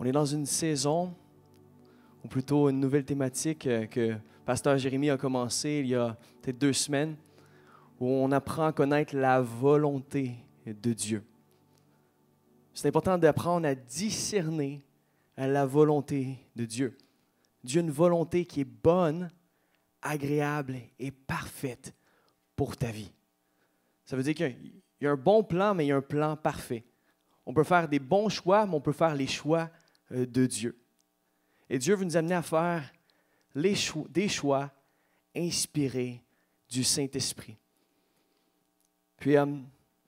On est dans une saison, ou plutôt une nouvelle thématique que Pasteur Jérémie a commencé il y a peut-être 2 semaines, où on apprend à connaître la volonté de Dieu. C'est important d'apprendre à discerner la volonté de Dieu. Dieu a une volonté qui est bonne, agréable et parfaite pour ta vie. Ça veut dire qu'il y a un bon plan, mais il y a un plan parfait. On peut faire des bons choix, mais on peut faire les choix de Dieu. Et Dieu veut nous amener à faire des choix inspirés du Saint-Esprit. Puis,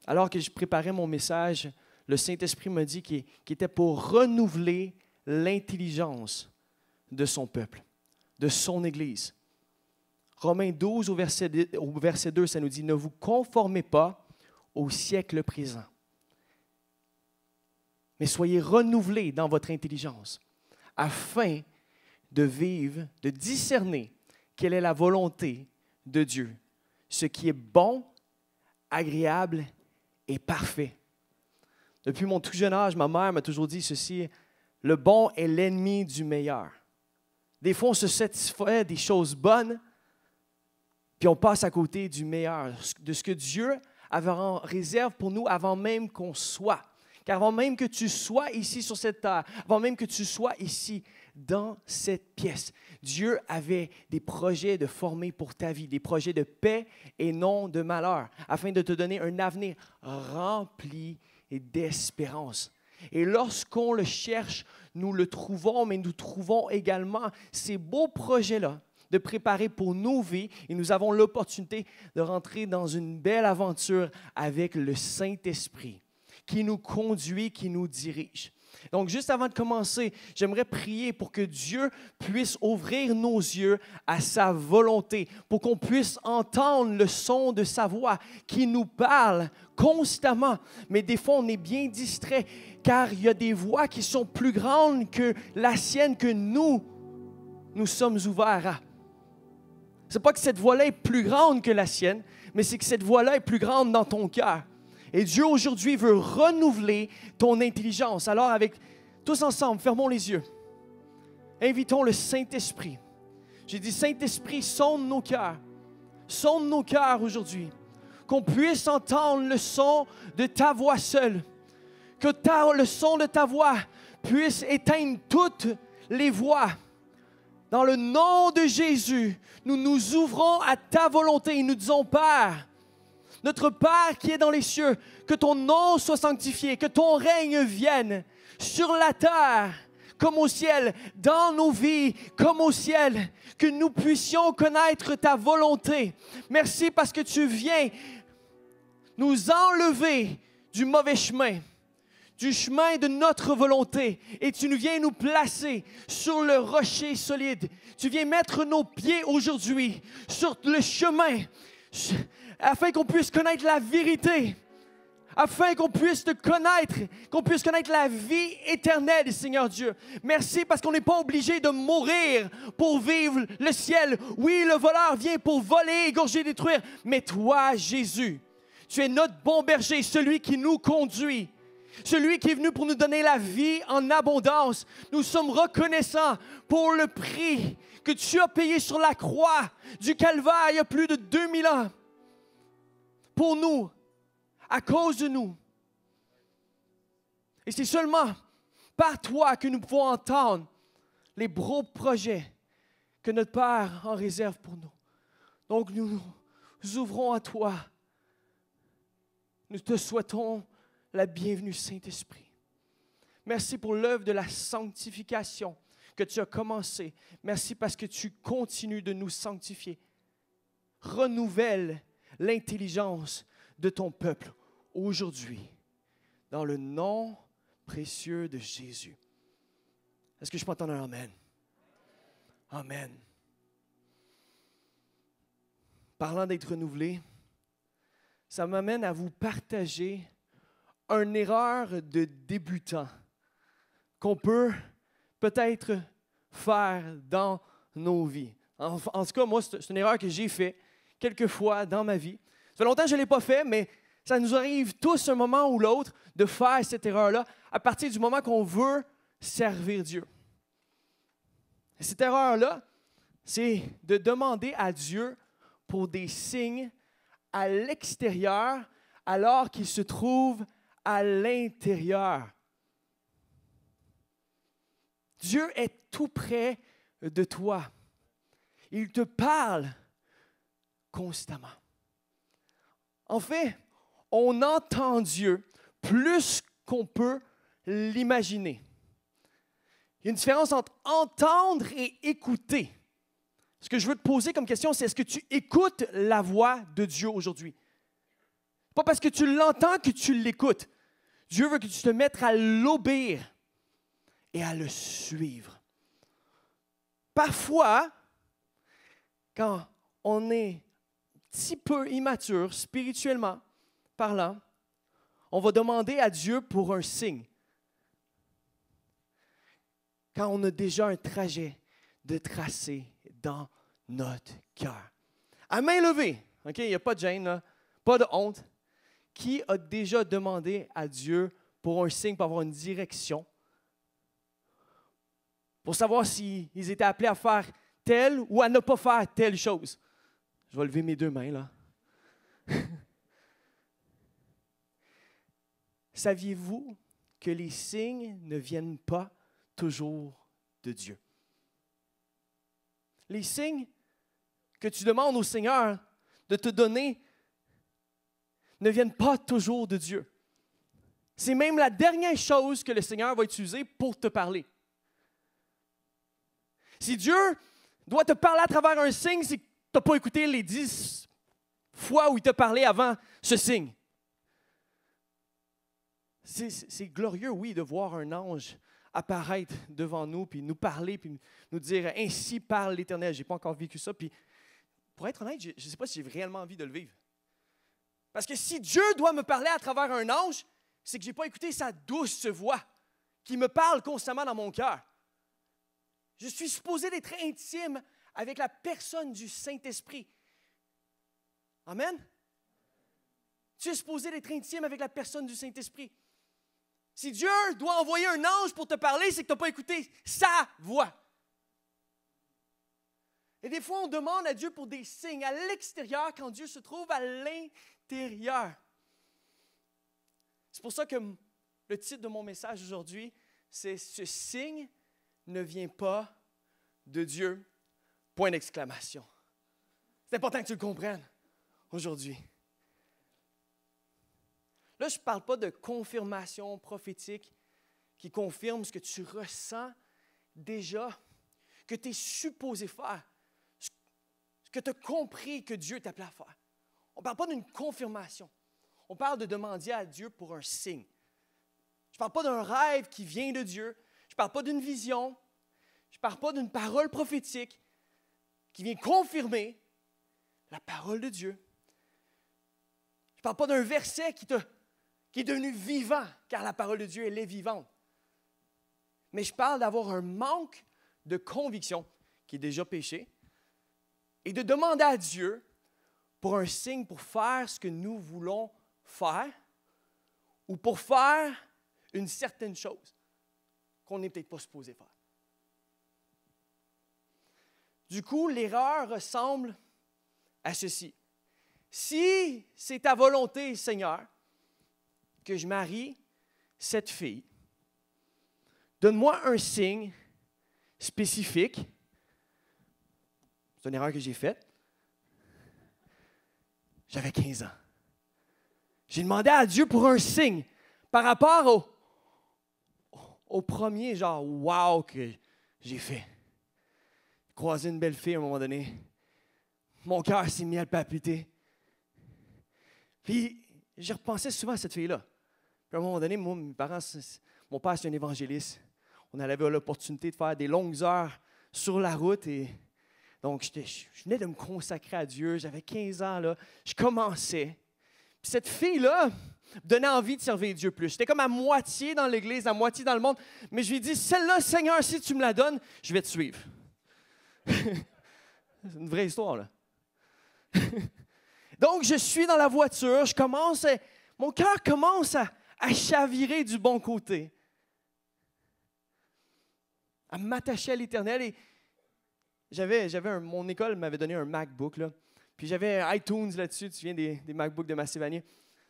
alors que je préparais mon message, le Saint-Esprit m'a dit qu'il était pour renouveler l'intelligence de son peuple, de son Église. Romains 12, au verset 2, ça nous dit « Ne vous conformez pas au siècle présent, mais soyez renouvelés dans votre intelligence, afin de vivre, de discerner quelle est la volonté de Dieu, ce qui est bon, agréable et parfait. » Depuis mon tout jeune âge, ma mère m'a toujours dit ceci, « Le bon est l'ennemi du meilleur. » Des fois, on se satisfait des choses bonnes, puis on passe à côté du meilleur, de ce que Dieu avait en réserve pour nous avant même qu'on soit. Car avant même que tu sois ici sur cette terre, avant même que tu sois ici dans cette pièce, Dieu avait des projets de former pour ta vie, des projets de paix et non de malheur, afin de te donner un avenir rempli d'espérance. Et lorsqu'on le cherche, nous le trouvons, mais nous trouvons également ces beaux projets-là de préparer pour nos vies. Et nous avons l'opportunité de rentrer dans une belle aventure avec le Saint-Esprit qui nous conduit, qui nous dirige. Donc, juste avant de commencer, j'aimerais prier pour que Dieu puisse ouvrir nos yeux à sa volonté, pour qu'on puisse entendre le son de sa voix qui nous parle constamment. Mais des fois, on est bien distrait, car il y a des voix qui sont plus grandes que la sienne, que nous sommes ouverts à. Ce n'est pas que cette voix-là est plus grande que la sienne, mais c'est que cette voix-là est plus grande dans ton cœur. Et Dieu, aujourd'hui, veut renouveler ton intelligence. Alors, avec tous ensemble, fermons les yeux. Invitons le Saint-Esprit. J'ai dit, Saint-Esprit, sonde nos cœurs. Sonde nos cœurs aujourd'hui. Qu'on puisse entendre le son de ta voix seule. Que le son de ta voix puisse éteindre toutes les voix. Dans le nom de Jésus, nous nous ouvrons à ta volonté et nous disons, Père, notre Père qui est dans les cieux, que ton nom soit sanctifié, que ton règne vienne sur la terre comme au ciel, dans nos vies comme au ciel, que nous puissions connaître ta volonté. Merci parce que tu viens nous enlever du mauvais chemin, du chemin de notre volonté, et tu viens nous placer sur le rocher solide. Tu viens mettre nos pieds aujourd'hui sur le chemin, afin qu'on puisse connaître la vérité, afin qu'on puisse te connaître, qu'on puisse connaître la vie éternelle, Seigneur Dieu. Merci parce qu'on n'est pas obligé de mourir pour vivre le ciel. Oui, le voleur vient pour voler, égorger, détruire, mais toi, Jésus, tu es notre bon berger, celui qui nous conduit, celui qui est venu pour nous donner la vie en abondance. Nous sommes reconnaissants pour le prix que tu as payé sur la croix du Calvaire il y a plus de 2000 ans. Pour nous, à cause de nous. Et c'est seulement par toi que nous pouvons entendre les beaux projets que notre Père en réserve pour nous. Donc nous nous ouvrons à toi. Nous te souhaitons la bienvenue, Saint-Esprit. Merci pour l'œuvre de la sanctification que tu as commencée. Merci parce que tu continues de nous sanctifier. Renouvelle l'intelligence de ton peuple aujourd'hui, dans le nom précieux de Jésus. Est-ce que je peux entendre un amen? Amen. Parlant d'être renouvelé, ça m'amène à vous partager une erreur de débutant qu'on peut peut-être faire dans nos vies. En tout cas, moi, c'est une erreur que j'ai faite quelques fois dans ma vie. Ça fait longtemps que je ne l'ai pas fait, mais ça nous arrive tous un moment ou l'autre de faire cette erreur-là à partir du moment qu'on veut servir Dieu. Et cette erreur-là, c'est de demander à Dieu pour des signes à l'extérieur alors qu'il se trouve à l'intérieur. Dieu est tout près de toi. Il te parle constamment. En fait, on entend Dieu plus qu'on peut l'imaginer. Il y a une différence entre entendre et écouter. Ce que je veux te poser comme question, c'est est-ce que tu écoutes la voix de Dieu aujourd'hui? Pas parce que tu l'entends que tu l'écoutes. Dieu veut que tu te mettes à l'obéir et à le suivre. Parfois, quand on est un petit peu immature, spirituellement parlant, on va demander à Dieu pour un signe. Quand on a déjà un trajet de tracé dans notre cœur. À main levée, OK, il n'y a pas de gêne, là, pas de honte. Qui a déjà demandé à Dieu pour un signe, pour avoir une direction, pour savoir s'ils étaient appelés à faire telle ou à ne pas faire telle chose? Je vais lever mes deux mains, là. Saviez-vous que les signes ne viennent pas toujours de Dieu? Les signes que tu demandes au Seigneur de te donner ne viennent pas toujours de Dieu. C'est même la dernière chose que le Seigneur va utiliser pour te parler. Si Dieu doit te parler à travers un signe, c'est que tu n'as pas écouté les 10 fois où il t'a parlé avant ce signe. C'est glorieux, oui, de voir un ange apparaître devant nous, puis nous parler, puis nous dire « Ainsi parle l'Éternel ». Je n'ai pas encore vécu ça, puis pour être honnête, je ne sais pas si j'ai réellement envie de le vivre. Parce que si Dieu doit me parler à travers un ange, c'est que je n'ai pas écouté sa douce voix qui me parle constamment dans mon cœur. Je suis supposé d'être intime avec la personne du Saint-Esprit. Amen? Tu es supposé d'être intime avec la personne du Saint-Esprit. Si Dieu doit envoyer un ange pour te parler, c'est que tu n'as pas écouté sa voix. Et des fois, on demande à Dieu pour des signes à l'extérieur quand Dieu se trouve à l'intérieur. C'est pour ça que le titre de mon message aujourd'hui, c'est « Ce signe ne vient pas de Dieu ». Point d'exclamation. C'est important que tu le comprennes aujourd'hui. Là, je ne parle pas de confirmation prophétique qui confirme ce que tu ressens déjà, que tu es supposé faire, ce que tu as compris que Dieu t'a appelé à faire. On ne parle pas d'une confirmation. On parle de demander à Dieu pour un signe. Je ne parle pas d'un rêve qui vient de Dieu. Je ne parle pas d'une vision. Je ne parle pas d'une parole prophétique qui vient confirmer la parole de Dieu. Je ne parle pas d'un verset qui est devenu vivant, car la parole de Dieu, elle est vivante. Mais je parle d'avoir un manque de conviction, qui est déjà péché, et de demander à Dieu pour un signe pour faire ce que nous voulons faire, ou pour faire une certaine chose qu'on n'est peut-être pas supposé faire. Du coup, l'erreur ressemble à ceci. Si c'est ta volonté, Seigneur, que je marie cette fille, donne-moi un signe spécifique. C'est une erreur que j'ai faite. J'avais 15 ans. J'ai demandé à Dieu pour un signe par rapport au premier genre « wow » que j'ai fait. Croiser une belle fille à un moment donné. Mon cœur s'est mis à palpiter. Puis, je repensais souvent à cette fille-là. Puis à un moment donné, moi, mon père, c'est un évangéliste. On avait l'opportunité de faire des longues heures sur la route. Et donc, je venais de me consacrer à Dieu. J'avais 15 ans, là. Je commençais. Puis cette fille-là me donnait envie de servir Dieu plus. J'étais comme à moitié dans l'Église, à moitié dans le monde. Mais je lui ai dit, celle-là, Seigneur, si tu me la donnes, je vais te suivre. C'est une vraie histoire, là. Donc, je suis dans la voiture, mon cœur commence à chavirer du bon côté. à m'attacher à l'Éternel. Et mon école m'avait donné un MacBook, là. Puis j'avais iTunes là-dessus, tu te souviens des MacBooks de Massé-Vanier?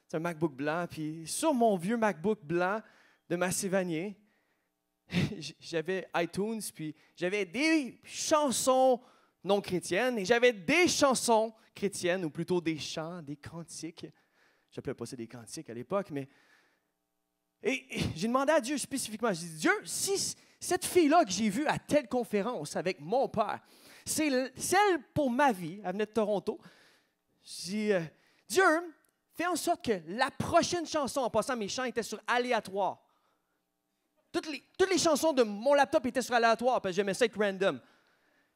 C'est un MacBook blanc. Puis sur mon vieux MacBook blanc de Massé-Vanier, j'avais iTunes, puis j'avais des chansons non chrétiennes et j'avais des chansons chrétiennes, ou plutôt des chants, des cantiques. Je n'appelais pas ça des cantiques à l'époque, mais... Et j'ai demandé à Dieu spécifiquement, j'ai dit, Dieu, si cette fille-là que j'ai vue à telle conférence avec mon père, c'est celle pour ma vie, elle venait de Toronto, j'ai dit, Dieu, fais en sorte que la prochaine chanson, en passant, mes chants étaient sur aléatoire. Toutes les chansons de mon laptop étaient sur aléatoire, parce que j'aimais ça être random.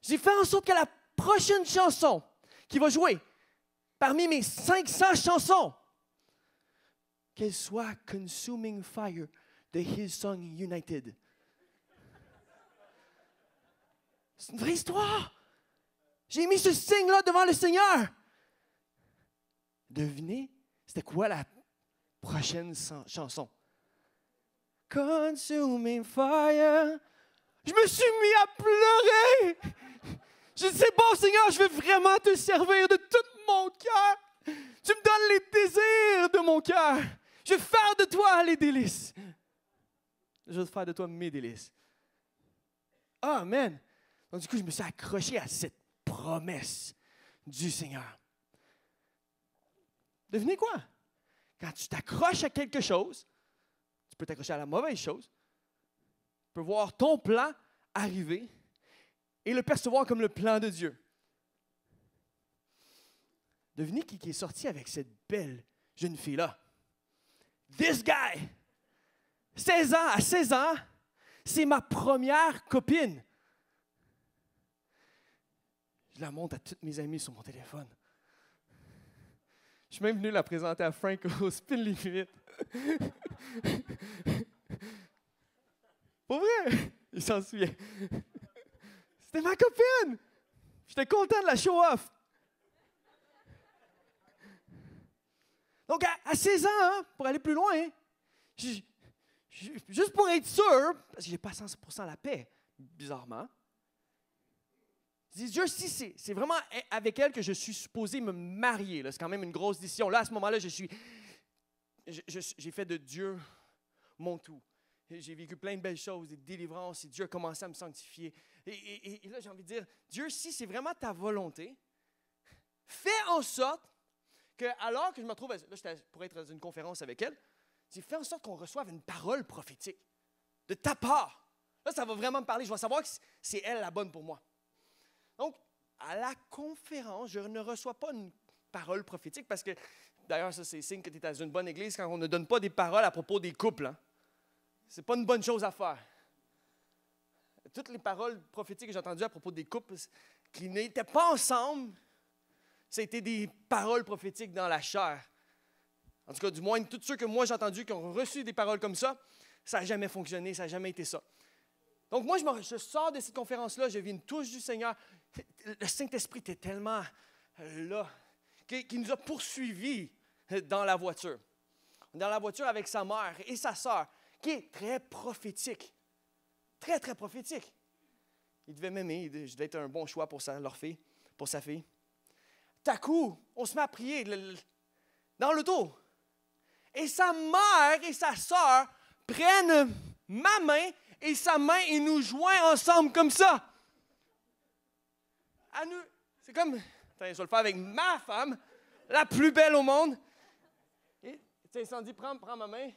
J'ai fait en sorte que la prochaine chanson qui va jouer parmi mes 500 chansons, qu'elle soit Consuming Fire de Hillsong United. C'est une vraie histoire. J'ai mis ce signe-là devant le Seigneur. Devinez, c'était quoi la prochaine chanson? Consuming Fire. Je me suis mis à pleurer. Je dis, c'est bon, Seigneur, je veux vraiment te servir de tout mon cœur. Tu me donnes les désirs de mon cœur. Je veux faire de toi les délices. Je veux faire de toi mes délices. Amen. Donc, du coup, je me suis accroché à cette promesse du Seigneur. Devinez quoi? Quand tu t'accroches à quelque chose, tu peux t'accrocher à la mauvaise chose, tu peux voir ton plan arriver et le percevoir comme le plan de Dieu. Devinez qui est sorti avec cette belle jeune fille-là? This guy! 16 ans, à 16 ans, c'est ma première copine. Je la montre à toutes mes amies sur mon téléphone. Je suis même venu la présenter à Frank au Spin Limit. Pour vrai, il s'en souvient. C'était ma copine. J'étais content de la show off. Donc, à 16 ans, hein, pour aller plus loin, juste pour être sûr, parce que je n'ai pas 100% la paix, bizarrement, je dis, Dieu, si c'est vraiment avec elle que je suis supposé me marier, c'est quand même une grosse décision. Là, à ce moment-là, j'ai fait de Dieu mon tout. J'ai vécu plein de belles choses, des délivrances, et Dieu a commencé à me sanctifier. Et là, j'ai envie de dire, Dieu, si c'est vraiment ta volonté, fais en sorte que, alors que je me trouve, là, j'étais pour être dans une conférence avec elle, j'ai fait en sorte qu'on reçoive une parole prophétique de ta part. Là, ça va vraiment me parler. Je vais savoir que c'est elle la bonne pour moi. Donc, à la conférence, je ne reçois pas une parole prophétique parce que, d'ailleurs, ça, c'est signe que tu es dans une bonne église quand on ne donne pas des paroles à propos des couples. Hein. Ce n'est pas une bonne chose à faire. Toutes les paroles prophétiques que j'ai entendues à propos des couples qui n'étaient pas ensemble, ça a été des paroles prophétiques dans la chair. En tout cas, du moins, tous ceux que moi j'ai entendus qui ont reçu des paroles comme ça n'a jamais fonctionné, ça n'a jamais été ça. Donc moi, je sors de cette conférence-là, je vis une touche du Seigneur. Le Saint-Esprit était tellement là, qu'il nous a poursuivis dans la voiture. Dans la voiture avec sa mère et sa sœur, qui est très prophétique. Très, très prophétique. Il devait m'aimer, je devais être un bon choix pour sa fille. Tout à coup, on se met à prier dans l'auto. Et sa mère et sa sœur prennent ma main et sa main et nous joignent ensemble comme ça. C'est comme, attends, je vais le faire avec ma femme, la plus belle au monde. Et Sandy, prends ma main,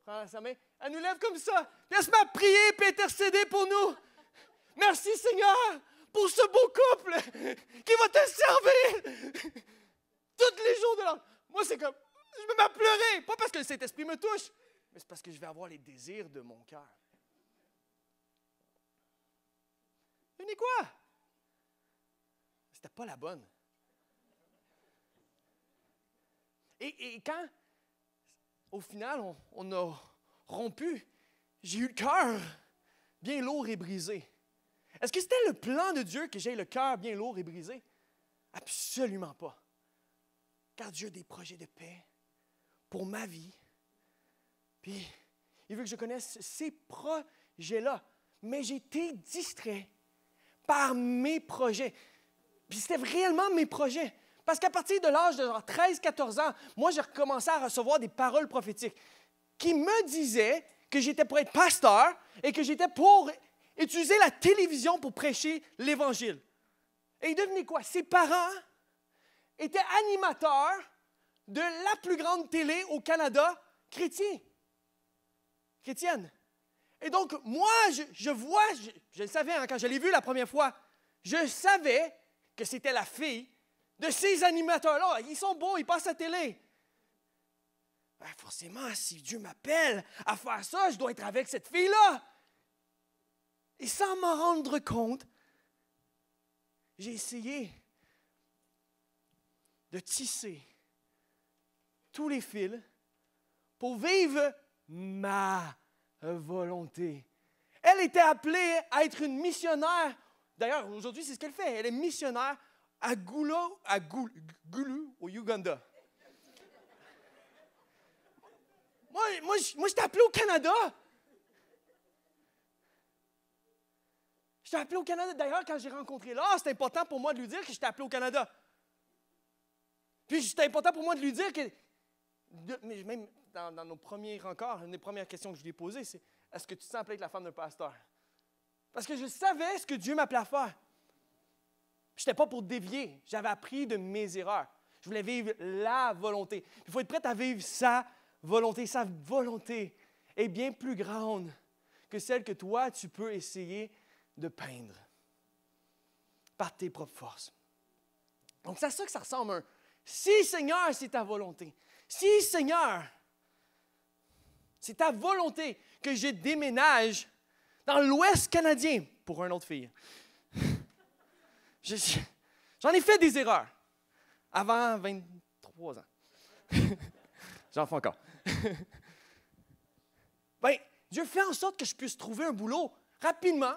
prends sa main, elle nous lève comme ça. Puis elle se met à prier et intercéder pour nous. Merci Seigneur pour ce beau couple qui va te servir tous les jours de l'an. Moi, c'est comme, je me mets à pleurer, pas parce que le Saint-Esprit me touche, mais c'est parce que je vais avoir les désirs de mon cœur. Devinez quoi? C'était pas la bonne. Et quand, au final, on a rompu, j'ai eu le cœur bien lourd et brisé. Est-ce que c'était le plan de Dieu que j'aie le cœur bien lourd et brisé? Absolument pas. Car Dieu a des projets de paix pour ma vie. Puis, il veut que je connaisse ces projets-là. mais j'ai été distrait par mes projets. Puis c'était réellement mes projets. Parce qu'à partir de l'âge de 13-14 ans, moi, j'ai recommencé à recevoir des paroles prophétiques qui me disaient que j'étais pour être pasteur et que j'étais pour utiliser la télévision pour prêcher l'Évangile. Et devinez quoi? Ses parents étaient animateurs de la plus grande télé au Canada chrétienne. Et donc, moi, je le savais quand je l'ai vu la première fois, je savais que c'était la fille de ces animateurs-là. Ils sont beaux, ils passent à la télé. Ben, forcément, si Dieu m'appelle à faire ça, je dois être avec cette fille-là. Et sans m'en rendre compte, j'ai essayé de tisser tous les fils pour vivre ma volonté. Elle était appelée à être une missionnaire. D'ailleurs, aujourd'hui, c'est ce qu'elle fait. Elle est missionnaire à Gulu, au Ouganda. Moi, j'étais appelé au Canada. J'étais appelé au Canada. D'ailleurs, quand j'ai rencontré Laure, c'était important pour moi de lui dire que j'étais appelé au Canada. Puis, c'était important pour moi de lui dire que, même dans nos premiers rencontres, une des premières questions que je lui ai posées, c'est « Est-ce que tu te sens appelé avec la femme d'un pasteur? » Parce que je savais ce que Dieu m'appelait à faire. Je n'étais pas pour dévier. J'avais appris de mes erreurs. Je voulais vivre la volonté. Il faut être prêt à vivre sa volonté. Sa volonté est bien plus grande que celle que toi, tu peux essayer de peindre par tes propres forces. Donc, c'est à ça que ça ressemble un « Si, Seigneur, c'est ta volonté. Si, Seigneur, c'est ta volonté que je déménage dans l'Ouest canadien pour une autre fille. » J'en ai fait des erreurs avant 23 ans. J'en fais encore. Bien, Dieu fait en sorte que je puisse trouver un boulot rapidement,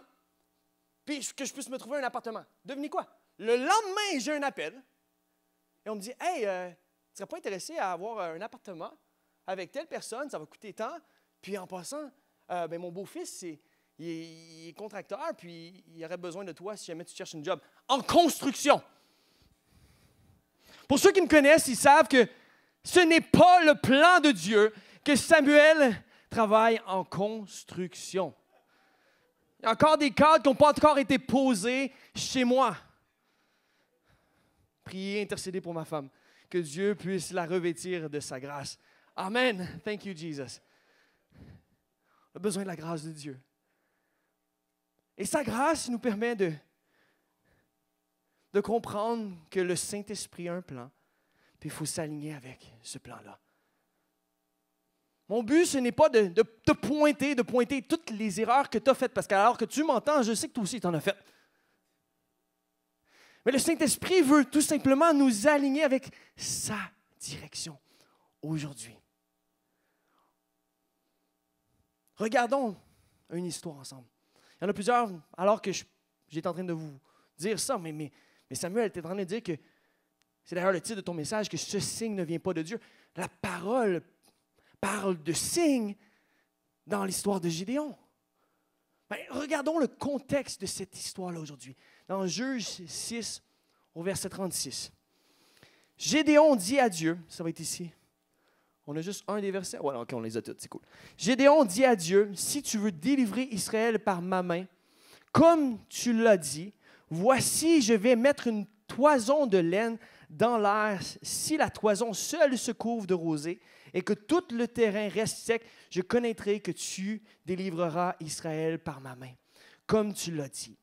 puis que je puisse me trouver un appartement. Devinez quoi? Le lendemain, j'ai un appel, et on me dit « Hey, tu ne serais pas intéressé à avoir un appartement avec telle personne, ça va coûter tant, puis en passant, mon beau-fils, il est contracteur, puis il aurait besoin de toi si jamais tu cherches un job en construction. » Pour ceux qui me connaissent, ils savent que ce n'est pas le plan de Dieu que Samuel travaille en construction. Il y a encore des cadres qui n'ont pas encore été posés chez moi. Priez, intercédez pour ma femme, que Dieu puisse la revêtir de sa grâce. Amen. Thank you, Jesus. On a besoin de la grâce de Dieu. Et sa grâce nous permet de comprendre que le Saint-Esprit a un plan, puis il faut s'aligner avec ce plan-là. Mon but, ce n'est pas de te pointer, toutes les erreurs que tu as faites, parce qu'alors que tu m'entends, je sais que toi aussi, tu en as fait. Mais le Saint-Esprit veut tout simplement nous aligner avec sa direction aujourd'hui. Regardons une histoire ensemble. Il y en a plusieurs, alors que j'étais en train de vous dire ça, mais Samuel était en train de dire que, c'est d'ailleurs le titre de ton message, que ce signe ne vient pas de Dieu. La parole parle de signes dans l'histoire de Gédéon. Ben, regardons le contexte de cette histoire-là aujourd'hui. Dans Juge 6, au verset 36. Gédéon dit à Dieu, ça va être ici. On a juste un des versets? Ouais, ok, on les a tous, c'est cool. Gédéon dit à Dieu, si tu veux délivrer Israël par ma main, comme tu l'as dit, voici, je vais mettre une toison de laine dans l'air. Si la toison seule se couvre de rosée et que tout le terrain reste sec, je connaîtrai que tu délivreras Israël par ma main, comme tu l'as dit.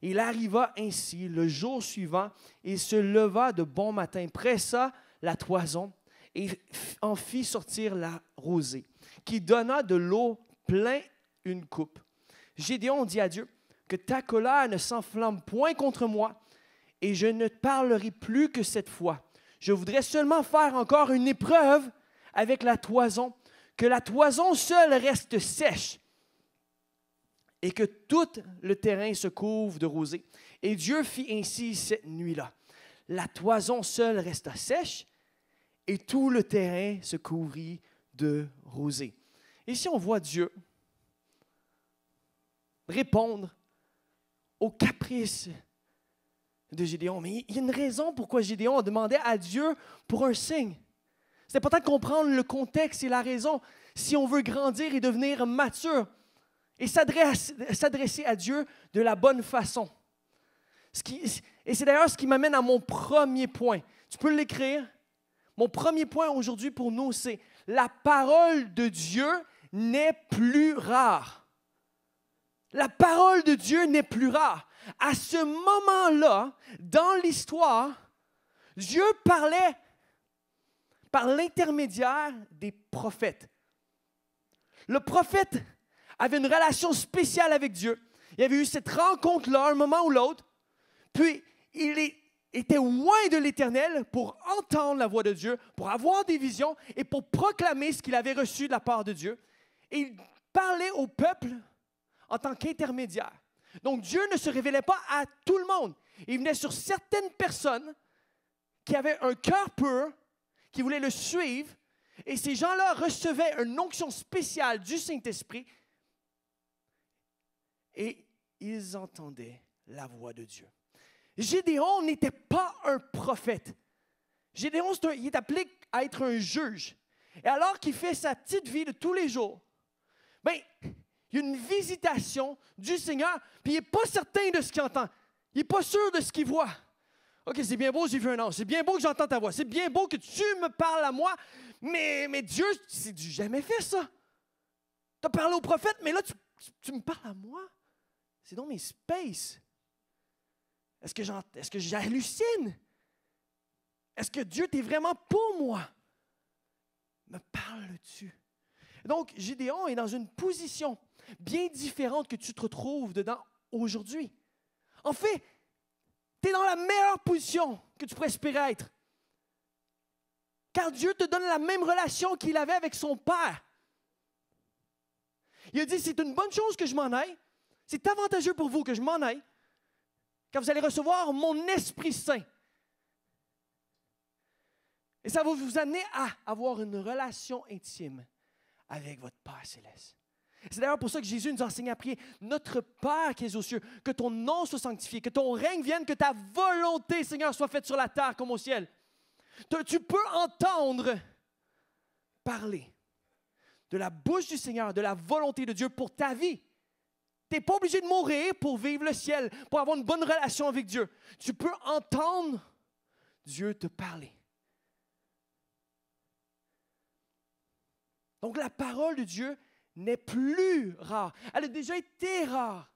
Il arriva ainsi le jour suivant, il se leva de bon matin, pressa la toison et en fit sortir la rosée, qui donna de l'eau plein une coupe. Gédéon dit à Dieu, que ta colère ne s'enflamme point contre moi, et je ne parlerai plus que cette fois. Je voudrais seulement faire encore une épreuve avec la toison, que la toison seule reste sèche, et que tout le terrain se couvre de rosée. Et Dieu fit ainsi cette nuit-là. La toison seule resta sèche, et tout le terrain se couvrit de rosée. Ici, on voit Dieu répondre aux caprices de Gédéon. Mais il y a une raison pourquoi Gédéon a demandé à Dieu pour un signe. C'est important de comprendre le contexte et la raison si on veut grandir et devenir mature et s'adresser à Dieu de la bonne façon. Et c'est d'ailleurs ce qui m'amène à mon premier point. Tu peux l'écrire. Mon premier point aujourd'hui pour nous, c'est la parole de Dieu n'est plus rare. La parole de Dieu n'est plus rare. À ce moment-là, dans l'histoire, Dieu parlait par l'intermédiaire des prophètes. Le prophète avait une relation spéciale avec Dieu. Il y avait eu cette rencontre-là, un moment ou l'autre. Puis, il était loin de l'Éternel pour entendre la voix de Dieu, pour avoir des visions et pour proclamer ce qu'il avait reçu de la part de Dieu. Et il parlait au peuple en tant qu'intermédiaire. Donc, Dieu ne se révélait pas à tout le monde. Il venait sur certaines personnes qui avaient un cœur pur, qui voulaient le suivre, et ces gens-là recevaient une onction spéciale du Saint-Esprit, et ils entendaient la voix de Dieu. Gédéon n'était pas un prophète. Gédéon, il est appelé à être un juge. Et alors qu'il fait sa petite vie de tous les jours, il y a une visitation du Seigneur, puis il n'est pas certain de ce qu'il entend. Il n'est pas sûr de ce qu'il voit. OK, c'est bien beau, j'ai vu un ange. C'est bien beau que j'entends ta voix. C'est bien beau que tu me parles à moi. Mais Dieu, c'est du jamais fait, ça. Tu as parlé au prophète, mais là, tu me parles à moi. C'est donc mes space. Est-ce que j'hallucine? Est-ce que Dieu t'es vraiment pour moi? Me parles-tu? Donc, Gédéon est dans une position bien différente que tu te retrouves dedans aujourd'hui. En fait, tu es dans la meilleure position que tu pourrais espérer être. Car Dieu te donne la même relation qu'il avait avec son Père. Il a dit, c'est une bonne chose que je m'en aille. C'est avantageux pour vous que je m'en aille, car vous allez recevoir mon Esprit Saint. Et ça va vous amener à avoir une relation intime avec votre Père céleste. C'est d'ailleurs pour ça que Jésus nous enseigne à prier, notre Père qui es aux cieux, que ton nom soit sanctifié, que ton règne vienne, que ta volonté, Seigneur, soit faite sur la terre comme au ciel. Tu peux entendre parler de la bouche du Seigneur, de la volonté de Dieu pour ta vie. Tu n'es pas obligé de mourir pour vivre le ciel, pour avoir une bonne relation avec Dieu. Tu peux entendre Dieu te parler. Donc la parole de Dieu n'est plus rare. Elle a déjà été rare.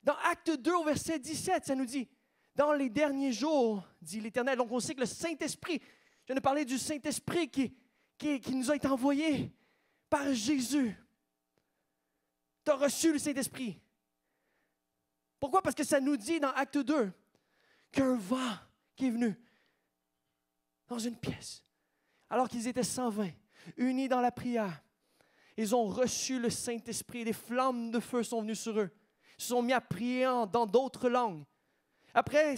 Dans Acte 2, au verset 17, ça nous dit, « Dans les derniers jours, dit l'Éternel. » Donc on sait que le Saint-Esprit, je viens de parler du Saint-Esprit qui nous a été envoyé par Jésus. Tu as reçu le Saint-Esprit. Pourquoi? Parce que ça nous dit dans Acte 2 qu'un vent qui est venu dans une pièce, alors qu'ils étaient 120, unis dans la prière, ils ont reçu le Saint-Esprit. Des flammes de feu sont venues sur eux. Ils se sont mis à prier dans d'autres langues. Après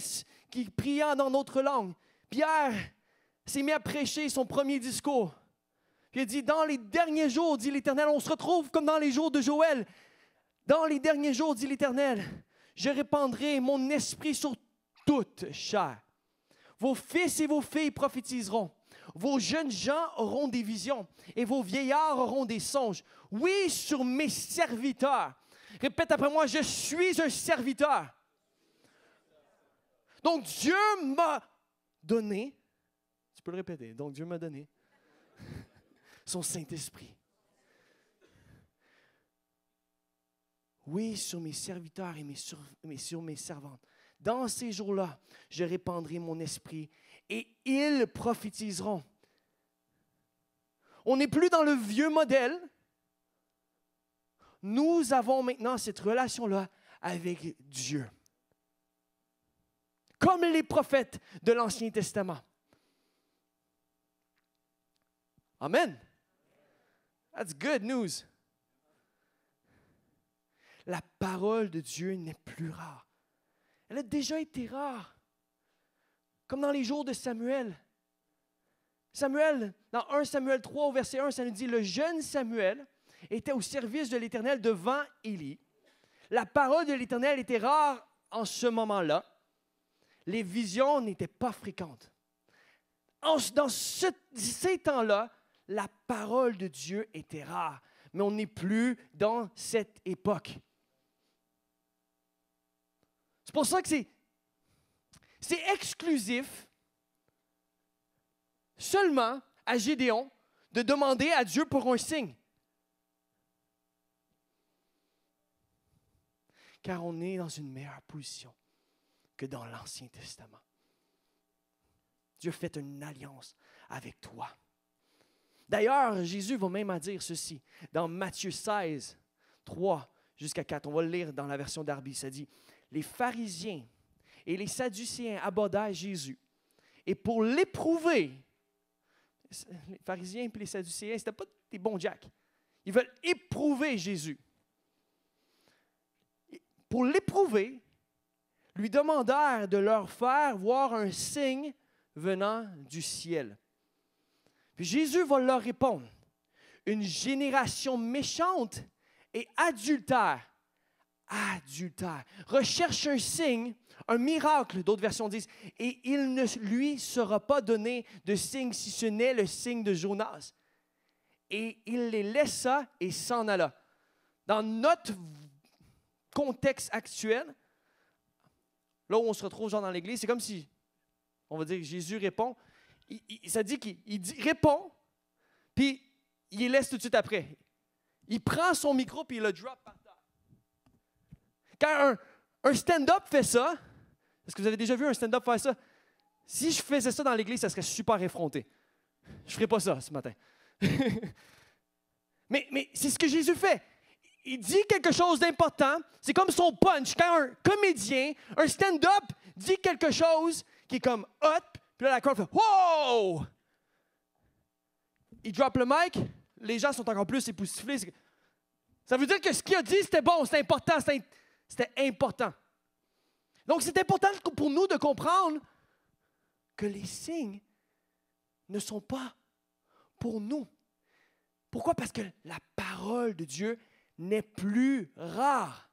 qu'ils priaient dans d'autres langues, Pierre s'est mis à prêcher son premier discours. Puis il dit, dans les derniers jours, dit l'Éternel, on se retrouve comme dans les jours de Joël. Dans les derniers jours, dit l'Éternel, je répandrai mon esprit sur toute chair. Vos fils et vos filles prophétiseront. Vos jeunes gens auront des visions et vos vieillards auront des songes. Oui, sur mes serviteurs. Répète après moi, je suis un serviteur. Donc Dieu m'a donné, tu peux le répéter, donc Dieu m'a donné son Saint-Esprit. Oui, sur mes serviteurs et sur mes servantes. Dans ces jours-là, je répandrai mon esprit et ils prophétiseront. On n'est plus dans le vieux modèle. Nous avons maintenant cette relation-là avec Dieu. Comme les prophètes de l'Ancien Testament. Amen. That's good news. La parole de Dieu n'est plus rare. Elle a déjà été rare. Comme dans les jours de Samuel. Samuel, dans 1 Samuel 3, au verset 1, ça nous dit, le jeune Samuel était au service de l'Éternel devant Élie. La parole de l'Éternel était rare en ce moment-là. Les visions n'étaient pas fréquentes. Dans ces temps-là, la parole de Dieu était rare. Mais on n'est plus dans cette époque. C'est pour ça que c'est exclusif seulement à Gédéon de demander à Dieu pour un signe. Car on est dans une meilleure position que dans l'Ancien Testament. Dieu fait une alliance avec toi. D'ailleurs, Jésus va même à dire ceci dans Matthieu 16, 3 jusqu'à 4. On va le lire dans la version Darby. Ça dit, « Les pharisiens et les sadducéens abordèrent Jésus. Et pour l'éprouver, les pharisiens et les sadducéens, ce n'étaient pas des bons jacks. Ils veulent éprouver Jésus. Pour l'éprouver, lui demandèrent de leur faire voir un signe venant du ciel. Puis Jésus va leur répondre, une génération méchante et adultère, recherche un signe, un miracle, d'autres versions disent, et il ne lui sera pas donné de signe si ce n'est le signe de Jonas. Et il les laissa et s'en alla. Dans notre contexte actuel, là où on se retrouve genre dans l'église, c'est comme si, on va dire, Jésus répond. Ça dit qu'il répond, puis il les laisse tout de suite après. Il prend son micro, puis il le drop par terre. Quand un stand-up fait ça, est-ce que vous avez déjà vu un stand-up faire ça? Si je faisais ça dans l'église, ça serait super effronté. Je ne ferais pas ça ce matin. mais c'est ce que Jésus fait. Il dit quelque chose d'important. C'est comme son punch. Quand un comédien, un stand-up dit quelque chose qui est comme hot, puis là, la crowd fait « Wow! » Il drop le mic, les gens sont encore plus époustouflés. Ça veut dire que ce qu'il a dit, c'était bon, c'était important, c'était important. Donc, c'est important pour nous de comprendre que les signes ne sont pas pour nous. Pourquoi? Parce que la parole de Dieu n'est plus rare.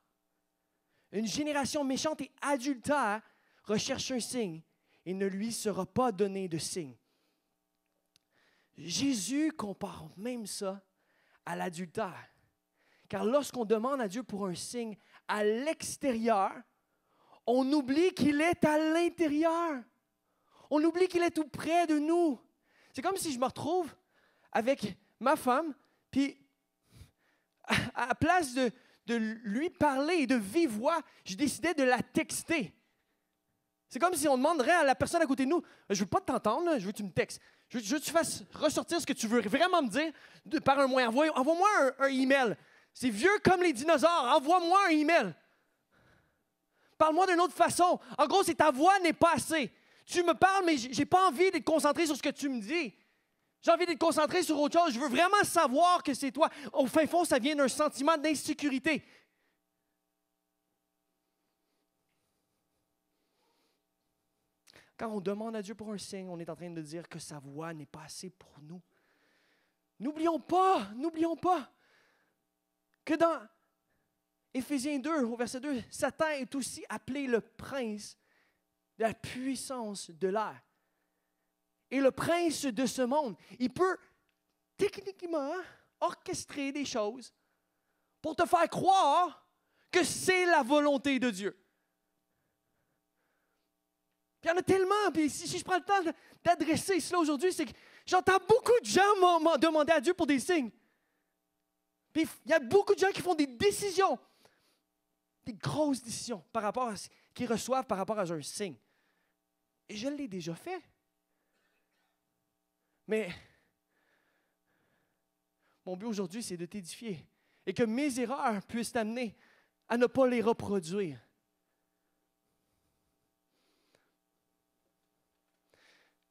Une génération méchante et adultère recherche un signe et ne lui sera pas donné de signe. Jésus compare même ça à l'adultère. Car lorsqu'on demande à Dieu pour un signe à l'extérieur, on oublie qu'il est à l'intérieur. On oublie qu'il est tout près de nous. C'est comme si je me retrouve avec ma femme, puis à la place de lui parler de vive voix, je décidais de la texter. C'est comme si on demanderait à la personne à côté de nous, « Je ne veux pas t'entendre, je veux que tu me textes. Je veux que tu fasses ressortir ce que tu veux vraiment me dire par un moyen. Envoie-moi un email. C'est vieux comme les dinosaures. Envoie-moi un email. Parle-moi d'une autre façon. En gros, c'est ta voix n'est pas assez. Tu me parles, mais je n'ai pas envie d'être concentré sur ce que tu me dis. J'ai envie d'être concentré sur autre chose. Je veux vraiment savoir que c'est toi. Au fin fond, ça vient d'un sentiment d'insécurité. Quand on demande à Dieu pour un signe, on est en train de dire que sa voix n'est pas assez pour nous. N'oublions pas que dans Éphésiens 2, au verset 2, Satan est aussi appelé le prince de la puissance de l'air. Et le prince de ce monde, il peut techniquement orchestrer des choses pour te faire croire que c'est la volonté de Dieu. Puis il y en a tellement, puis si je prends le temps d'adresser cela aujourd'hui, c'est que j'entends beaucoup de gens m'en demander à Dieu pour des signes. Puis il y a beaucoup de gens qui font des décisions, des grosses décisions par rapport à ce qu'ils reçoivent par rapport à un signe. Et je l'ai déjà fait. Mais mon but aujourd'hui, c'est de t'édifier et que mes erreurs puissent t'amener à ne pas les reproduire.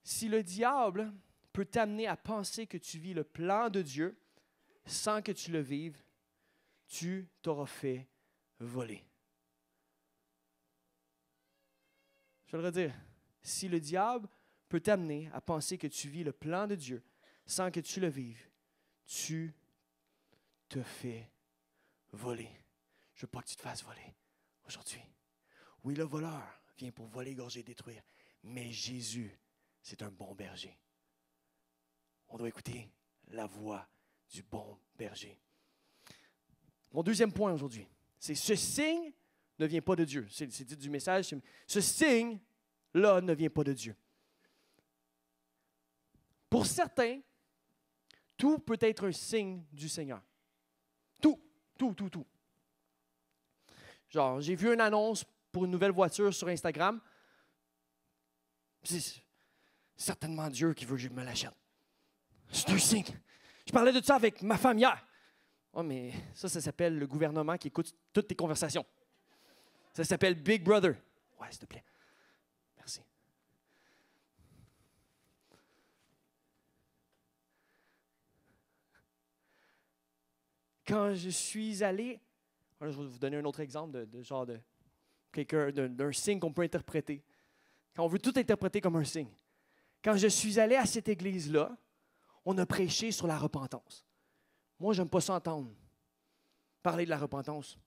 Si le diable peut t'amener à penser que tu vis le plan de Dieu sans que tu le vives, tu t'auras fait voler. Je vais le redire. Si le diable peut t'amener à penser que tu vis le plan de Dieu sans que tu le vives, tu te fait voler. Je ne veux pas que tu te fasses voler aujourd'hui. Oui, le voleur vient pour voler, égorger, détruire. Mais Jésus, c'est un bon berger. On doit écouter la voix du bon berger. Mon deuxième point aujourd'hui, c'est ce signe ne vient pas de Dieu. C'est dit du message. Ce signe-là ne vient pas de Dieu. Pour certains, tout peut être un signe du Seigneur. Tout. Genre, j'ai vu une annonce pour une nouvelle voiture sur Instagram. C'est certainement Dieu qui veut que je me l'achète. C'est un signe. Je parlais de ça avec ma femme hier. Oh, mais ça s'appelle le gouvernement qui écoute toutes tes conversations. Ça s'appelle Big Brother. Ouais, s'il te plaît. Merci. Quand je suis allé, je vais vous donner un autre exemple de quelqu'un, d'un signe qu'on peut interpréter. Quand on veut tout interpréter comme un signe. Quand je suis allé à cette église-là, on a prêché sur la repentance. Moi, je n'aime pas ça entendre parler de la repentance.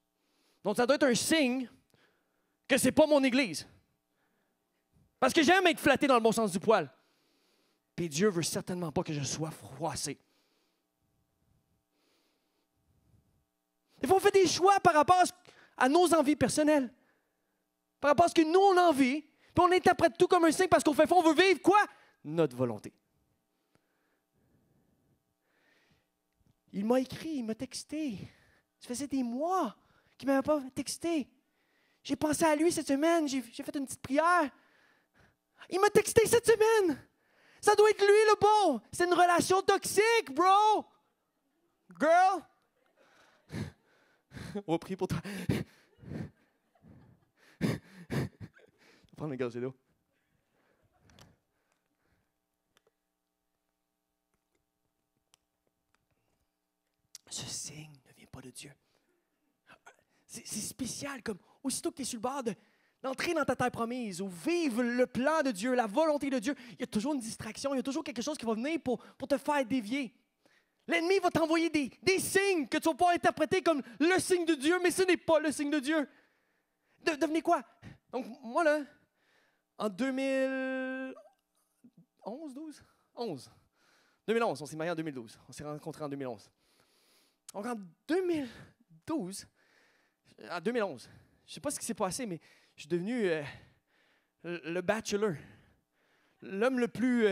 Donc, ça doit être un signe que ce n'est pas mon église. Parce que j'aime être flatté dans le bon sens du poil. Puis Dieu ne veut certainement pas que je sois froissé. Des fois, on fait des choix par rapport à nos envies personnelles. Par rapport à ce que nous, on a envie. Puis on interprète tout comme un signe parce qu'au fait fond, on veut vivre quoi? Notre volonté. Il m'a écrit, il m'a texté. Ça faisait des mois qu'il ne m'avait pas texté. J'ai pensé à lui cette semaine, j'ai fait une petite prière. Il m'a texté cette semaine. Ça doit être lui le bon. C'est une relation toxique, bro. Girl. On va prier pour toi. Je vais prendre une gorgée d'eau. Ce signe ne vient pas de Dieu. C'est spécial, comme aussitôt que tu es sur le bord d'entrer dans ta terre promise ou vivre le plan de Dieu, la volonté de Dieu, il y a toujours une distraction, il y a toujours quelque chose qui va venir pour te faire dévier. L'ennemi va t'envoyer des signes que tu vas pouvoir interpréter comme le signe de Dieu, mais ce n'est pas le signe de Dieu. Devenez quoi? Donc, moi, là, en 2011, 2011, on s'est mariés en 2012. On s'est rencontrés en 2011. Donc, en 2011, je ne sais pas ce qui s'est passé, mais je suis devenu le bachelor. L'homme le plus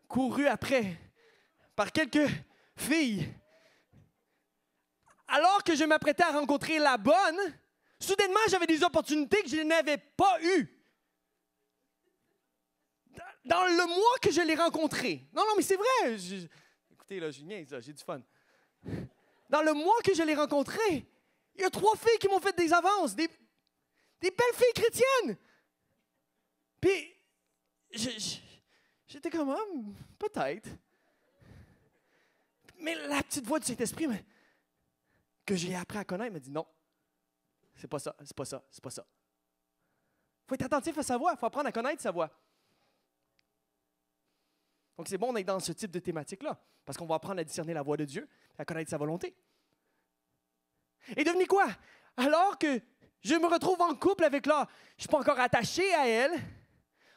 couru après par quelques filles. Alors que je m'apprêtais à rencontrer la bonne, soudainement, j'avais des opportunités que je n'avais pas eues. Dans le mois que je l'ai rencontré. Non, mais c'est vrai. Écoutez, là, je niaise, là, j'ai du fun. Dans le mois que je l'ai rencontré, il y a 3 filles qui m'ont fait des avances, des belles filles chrétiennes. Puis, j'étais comme, peut-être. Mais la petite voix du Saint-Esprit, que j'ai appris à connaître, m'a dit non, c'est pas ça. Il faut être attentif à sa voix, il faut apprendre à connaître sa voix. Donc, c'est bon d'être dans ce type de thématique-là, parce qu'on va apprendre à discerner la voix de Dieu, à connaître sa volonté. Et devenez quoi? Alors que je me retrouve en couple avec là, je ne suis pas encore attaché à elle,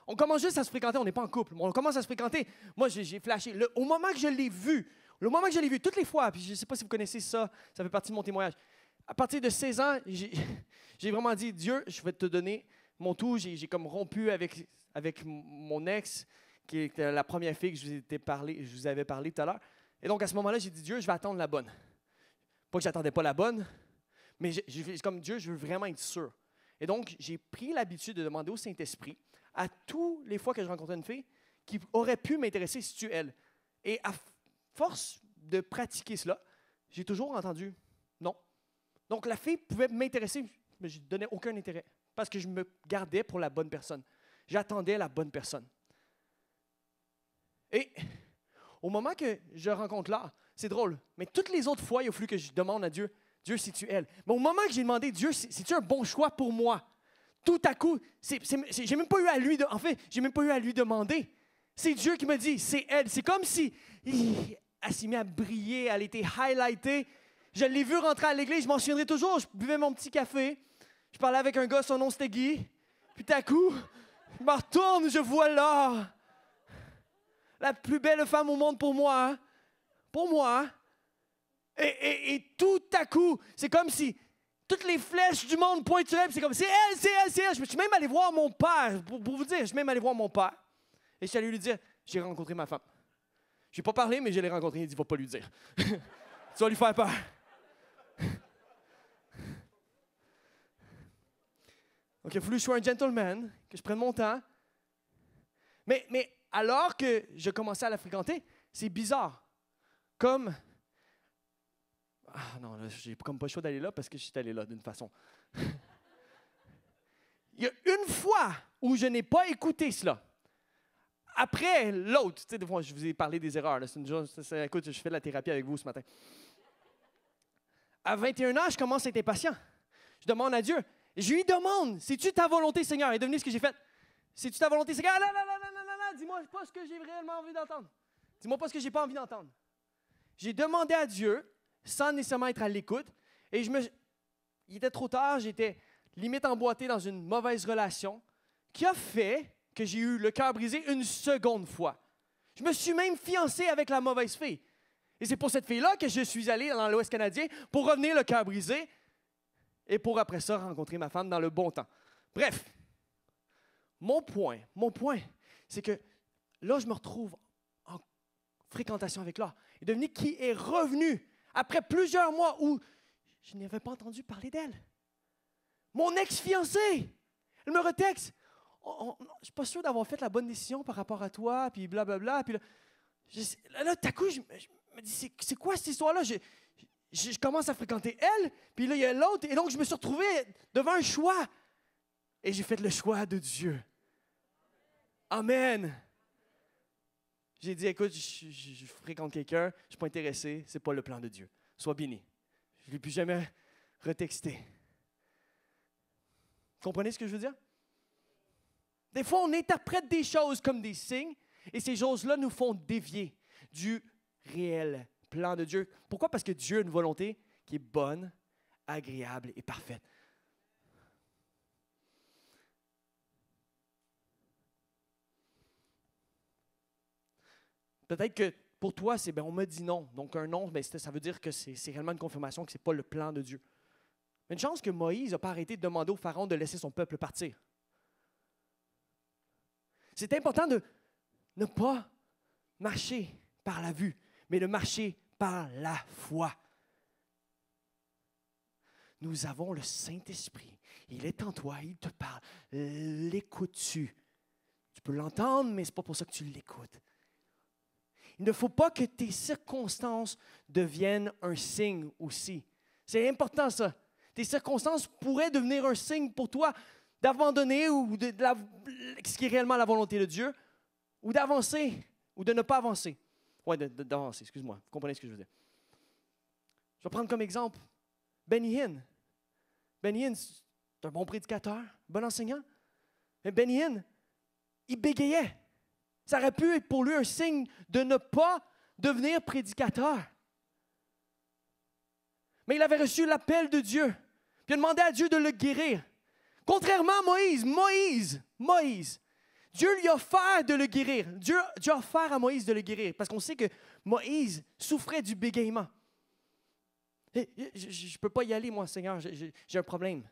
on commence juste à se fréquenter, on n'est pas en couple, mais on commence à se fréquenter. Moi, j'ai flashé. Au moment que je l'ai vu, toutes les fois, puis je ne sais pas si vous connaissez ça, ça fait partie de mon témoignage. À partir de 16 ans, j'ai vraiment dit, Dieu, je vais te donner mon tout. J'ai comme rompu avec mon ex, qui était la première fille que je vous avais parlé tout à l'heure. Et donc, à ce moment-là, j'ai dit, Dieu, je vais attendre la bonne. Pas que je n'attendais pas la bonne, mais c'est comme Dieu, je veux vraiment être sûr. Et donc, j'ai pris l'habitude de demander au Saint-Esprit, à tous les fois que je rencontrais une fille, qui aurait pu m'intéresser si tu elle. Et à force de pratiquer cela, j'ai toujours entendu non. Donc, la fille pouvait m'intéresser, mais je ne donnais aucun intérêt parce que je me gardais pour la bonne personne. J'attendais la bonne personne. Et au moment que je rencontre là, c'est drôle, mais toutes les autres fois, il a fallu que je demande à Dieu, Dieu, c'est-tu elle? Mais au moment que j'ai demandé, Dieu, c'est-tu un bon choix pour moi? Tout à coup, j'ai même pas eu à lui j'ai même pas eu à lui demander. C'est Dieu qui me dit, c'est elle. C'est comme si elle s'est mise à briller, elle était highlightée. Je l'ai vu rentrer à l'église, je m'en souviendrai toujours. Je buvais mon petit café. Je parlais avec un gars, son nom c'était Guy. Puis tout à coup, je me retourne, je vois là. La plus belle femme au monde pour moi. Hein? Pour moi. Hein? Et tout à coup, c'est comme si toutes les flèches du monde pointuraient. C'est comme, c'est elle, c'est elle, c'est elle. Je suis même allé voir mon père. Pour vous dire, je suis même allé voir mon père. Et je suis allé lui dire, j'ai rencontré ma femme. Je n'ai pas parlé, mais je l'ai rencontré. Il dit, va pas lui dire. Tu vas lui faire peur. Donc, il a fallu que je sois un gentleman, que je prenne mon temps. Mais alors que je commençais à la fréquenter, c'est bizarre. Comme... Ah non, là, j'ai comme pas le choix d'aller là parce que je suis allé là d'une façon. Il y a une fois où je n'ai pas écouté cela. Après l'autre, tu sais, des fois, je vous ai parlé des erreurs. Là. Écoute, je fais de la thérapie avec vous ce matin. À 21 ans, je commence à être impatient. Je demande à Dieu. Je lui demande, c'est-tu ta volonté, Seigneur? Et devinez ce que j'ai fait. C'est-tu ta volonté, Seigneur? Non, dis-moi pas ce que j'ai réellement envie d'entendre. Dis-moi pas ce que j'ai pas envie d'entendre. J'ai demandé à Dieu, sans nécessairement être à l'écoute, et il était trop tard, j'étais limite emboîté dans une mauvaise relation, qui a fait que j'ai eu le cœur brisé une seconde fois. Je me suis même fiancé avec la mauvaise fille. Et c'est pour cette fille-là que je suis allé dans l'Ouest canadien pour revenir le cœur brisé et pour après ça rencontrer ma femme dans le bon temps. Bref, mon point, c'est que là, je me retrouve en fréquentation avec Laure. Et devenez qui est revenu après plusieurs mois où je n'avais pas entendu parler d'elle. Mon ex-fiancée, elle me retexte. Je ne suis pas sûr d'avoir fait la bonne décision par rapport à toi, puis blablabla. Puis là, tout à coup, je me dis, c'est quoi cette histoire-là? Je commence à fréquenter elle, puis là, il y a l'autre. Et donc, je me suis retrouvé devant un choix. Et j'ai fait le choix de Dieu. Amen. J'ai dit, écoute, je fréquente quelqu'un, je ne suis pas intéressé, ce n'est pas le plan de Dieu. Sois béni. Je ne l'ai plus jamais retexté. Comprenez ce que je veux dire? Des fois, on interprète des choses comme des signes et ces choses-là nous font dévier du réel plan de Dieu. Pourquoi? Parce que Dieu a une volonté qui est bonne, agréable et parfaite. Peut-être que pour toi, on m'a dit non. Donc un non, ça veut dire que c'est réellement une confirmation que ce n'est pas le plan de Dieu. Mais une chance que Moïse n'a pas arrêté de demander au Pharaon de laisser son peuple partir. C'est important de ne pas marcher par la vue, mais de marcher par la foi. Nous avons le Saint-Esprit. Il est en toi, il te parle. L'écoutes-tu? Tu peux l'entendre, mais ce n'est pas pour ça que tu l'écoutes. Il ne faut pas que tes circonstances deviennent un signe aussi. C'est important ça. Tes circonstances pourraient devenir un signe pour toi d'abandonner ou ce qui est réellement la volonté de Dieu, ou d'avancer, ou de ne pas avancer. Oui, d'avancer, excuse-moi. Vous comprenez ce que je veux dire. Je vais prendre comme exemple Benny Hinn. Benny Hinn, c'est un bon prédicateur, un bon enseignant. Mais Benny Hinn, il bégayait. Ça aurait pu être pour lui un signe de ne pas devenir prédicateur. Mais il avait reçu l'appel de Dieu. Puis il a demandé à Dieu de le guérir. Contrairement à Moïse, Dieu lui a offert de le guérir. Dieu a offert à Moïse de le guérir. Parce qu'on sait que Moïse souffrait du bégaiement. Je ne peux pas y aller, moi, Seigneur. J'ai un problème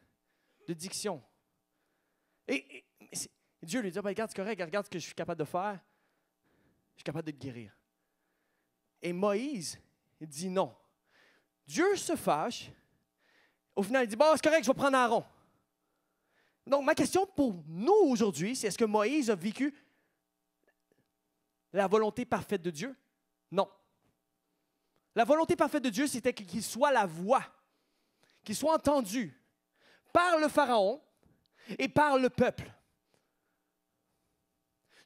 de diction. Et Dieu lui dit, regarde, c'est correct, regarde ce que je suis capable de faire. Je suis capable de te guérir. Et Moïse dit non. Dieu se fâche. Au final, il dit, bon, c'est correct, je vais prendre Aaron. Donc, ma question pour nous aujourd'hui, c'est est-ce que Moïse a vécu la volonté parfaite de Dieu? Non. La volonté parfaite de Dieu, c'était qu'il soit la voix, qu'il soit entendu par le Pharaon et par le peuple.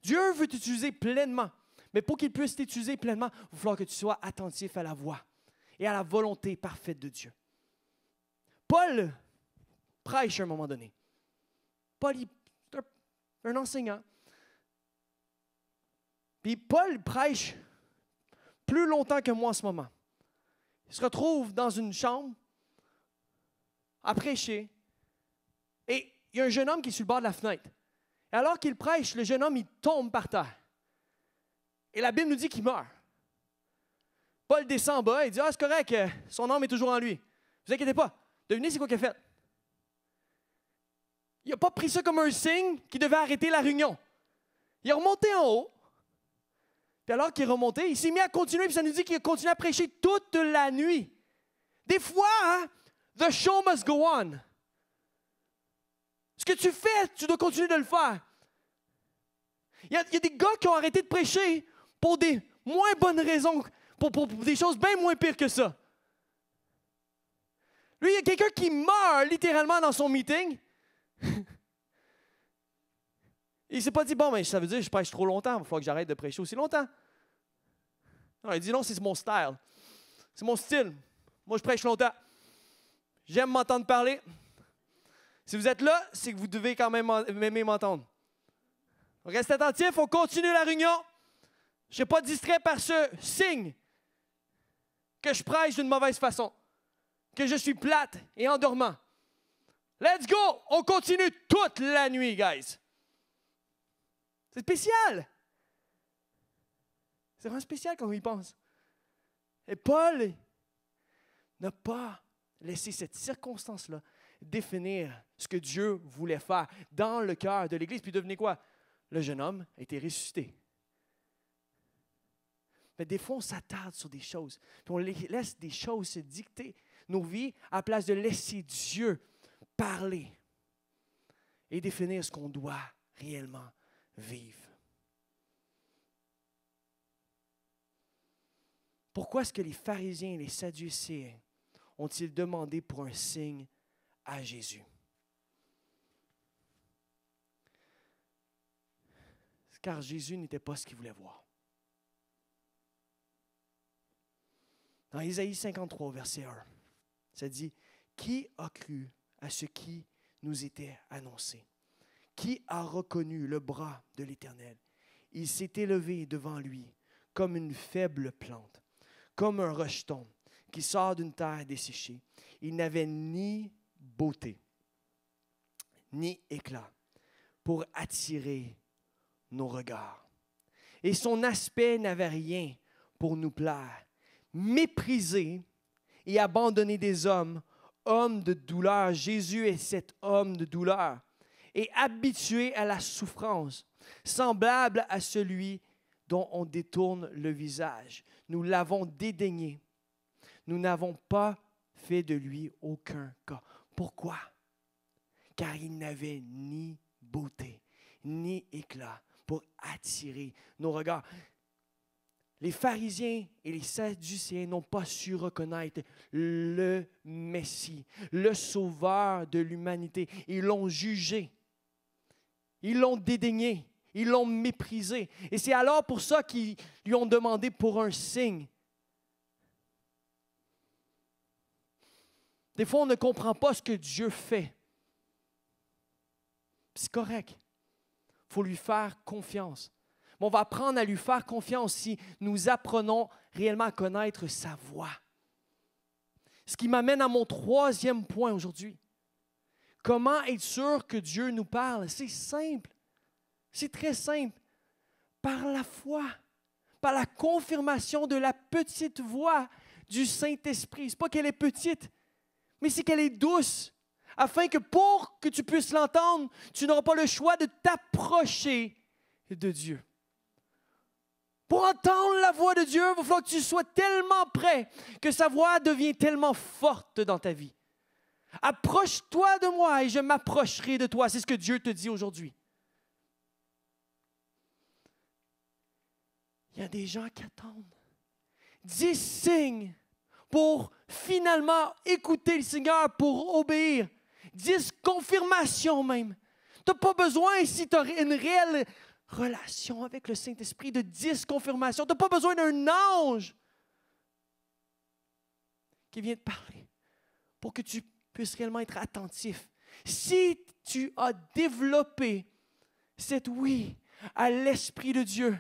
Dieu veut t'utiliser pleinement, mais pour qu'il puisse t'utiliser pleinement, il va falloir que tu sois attentif à la voix et à la volonté parfaite de Dieu. Paul prêche à un moment donné. Paul, c'est un enseignant. Puis Paul prêche plus longtemps que moi en ce moment. Il se retrouve dans une chambre à prêcher et il y a un jeune homme qui est sur le bord de la fenêtre. Et alors qu'il prêche, le jeune homme, il tombe par terre. Et la Bible nous dit qu'il meurt. Paul descend en bas et dit « Ah, c'est correct, son âme est toujours en lui. Ne vous inquiétez pas. » Devinez c'est quoi qu'il a fait? Il n'a pas pris ça comme un signe qu'il devait arrêter la réunion. Il est remonté en haut. Puis alors qu'il est remonté, il s'est mis à continuer, puis ça nous dit qu'il a continué à prêcher toute la nuit. Des fois, hein, the show must go on. Ce que tu fais, tu dois continuer de le faire. Il y a des gars qui ont arrêté de prêcher pour des moins bonnes raisons, pour des choses bien moins pires que ça. Lui, il y a quelqu'un qui meurt littéralement dans son meeting. Il ne s'est pas dit, bon, mais ça veut dire que je prêche trop longtemps, il va falloir que j'arrête de prêcher aussi longtemps. Non, il dit, non, c'est mon style. C'est mon style. Moi, je prêche longtemps. J'aime m'entendre parler. Si vous êtes là, c'est que vous devez quand même aimer m'entendre. Restez attentifs, on continue la réunion. Je ne serai pas distrait par ce signe que je prêche d'une mauvaise façon, que je suis plate et endormant. Let's go! On continue toute la nuit, guys. C'est spécial. C'est vraiment spécial quand on y pense. Et Paul n'a pas laissé cette circonstance-là définir ce que Dieu voulait faire dans le cœur de l'Église. Puis devenez quoi? Le jeune homme a été ressuscité. Mais des fois, on s'attarde sur des choses. Puis on laisse des choses se dicter nos vies à la place de laisser Dieu parler et définir ce qu'on doit réellement vivre. Pourquoi est-ce que les pharisiens et les sadducéens ont-ils demandé pour un signe à Jésus? Car Jésus n'était pas ce qu'il voulait voir. Dans Isaïe 53, verset 1, ça dit « Qui a cru à ce qui nous était annoncé? Qui a reconnu le bras de l'Éternel? Il s'est élevé devant lui comme une faible plante, comme un rejeton qui sort d'une terre desséchée. Il n'avait ni beauté, ni éclat pour attirer nos regards. Et son aspect n'avait rien pour nous plaire. Méprisé et abandonné des hommes, homme de douleur. Jésus est cet homme de douleur et habitué à la souffrance, semblable à celui dont on détourne le visage. Nous l'avons dédaigné. Nous n'avons pas fait de lui aucun cas. Pourquoi? Car il n'avait ni beauté, ni éclat pour attirer nos regards. Les pharisiens et les sadducéens n'ont pas su reconnaître le Messie, le sauveur de l'humanité. Ils l'ont jugé, ils l'ont dédaigné, ils l'ont méprisé. Et c'est alors pour ça qu'ils lui ont demandé pour un signe. Des fois, on ne comprend pas ce que Dieu fait. C'est correct. Il faut lui faire confiance. Mais on va apprendre à lui faire confiance si nous apprenons réellement à connaître sa voix. Ce qui m'amène à mon troisième point aujourd'hui. Comment être sûr que Dieu nous parle? C'est simple. C'est très simple. Par la foi. Par la confirmation de la petite voix du Saint-Esprit. Ce n'est pas qu'elle est petite, mais c'est qu'elle est douce. Afin que pour que tu puisses l'entendre, tu n'auras pas le choix de t'approcher de Dieu. Pour entendre la voix de Dieu, il va falloir que tu sois tellement prêt que sa voix devient tellement forte dans ta vie. Approche-toi de moi et je m'approcherai de toi. C'est ce que Dieu te dit aujourd'hui. Il y a des gens qui attendent 10 signes pour finalement écouter le Seigneur, pour obéir. 10 confirmations même. Tu n'as pas besoin, si tu as une réelle relation avec le Saint-Esprit, de 10 confirmations. Tu n'as pas besoin d'un ange qui vient te parler pour que tu puisses réellement être attentif. Si tu as développé cette oui à l'Esprit de Dieu,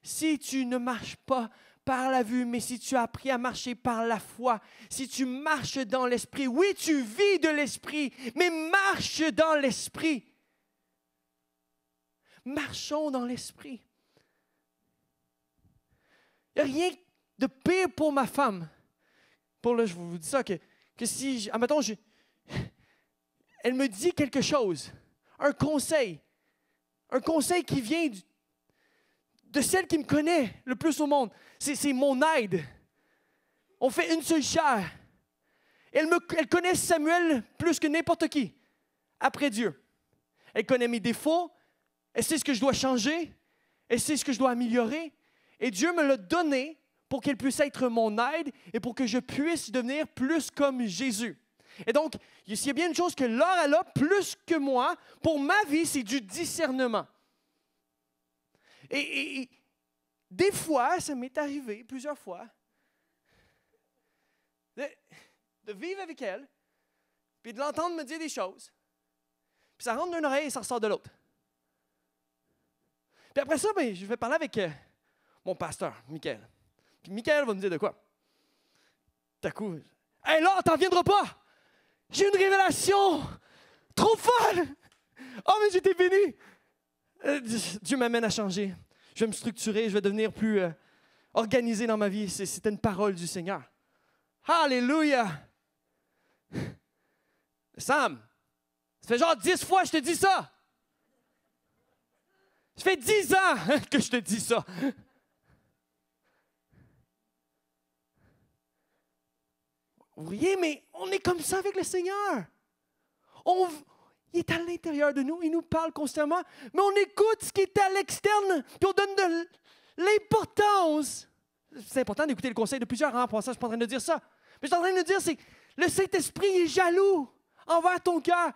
si tu ne marches pas par la vue, mais si tu as appris à marcher par la foi, si tu marches dans l'Esprit, oui, tu vis de l'Esprit, mais marche dans l'Esprit. Marchons dans l'Esprit. Il n'y a rien de pire pour ma femme. Je vous dis ça, que si, admettons, elle me dit quelque chose, un conseil qui vient de celle qui me connaît le plus au monde. C'est mon aide. On fait une seule chair. Elle connaît Samuel plus que n'importe qui, après Dieu. Elle connaît mes défauts, elle sait ce que je dois changer, elle sait ce que je dois améliorer. Et Dieu me l'a donné pour qu'elle puisse être mon aide et pour que je puisse devenir plus comme Jésus. Et donc, s'il y a bien une chose que Laure elle a plus que moi, pour ma vie, c'est du discernement. Et des fois, ça m'est arrivé plusieurs fois de vivre avec elle, puis de l'entendre me dire des choses, puis ça rentre d'une oreille et ça ressort de l'autre. Puis après ça, je vais parler avec mon pasteur, Michael. Puis Michael va me dire de quoi? D'un coup, « Hey, là, t'en viendras pas! J'ai une révélation trop folle! Oh, mais j'étais béni! » Dieu m'amène à changer. Je vais me structurer, je vais devenir plus organisé dans ma vie. C'était une parole du Seigneur. Alléluia! Sam, ça fait genre 10 fois que je te dis ça. Ça fait 10 ans que je te dis ça. Vous voyez, mais on est comme ça avec le Seigneur. Il est à l'intérieur de nous, il nous parle constamment, mais on écoute ce qui est à l'externe, puis on donne de l'importance. C'est important d'écouter le conseil de plusieurs, en passant, je ne suis pas en train de dire ça. Mais je suis en train de dire, c'est que le Saint-Esprit est jaloux envers ton cœur.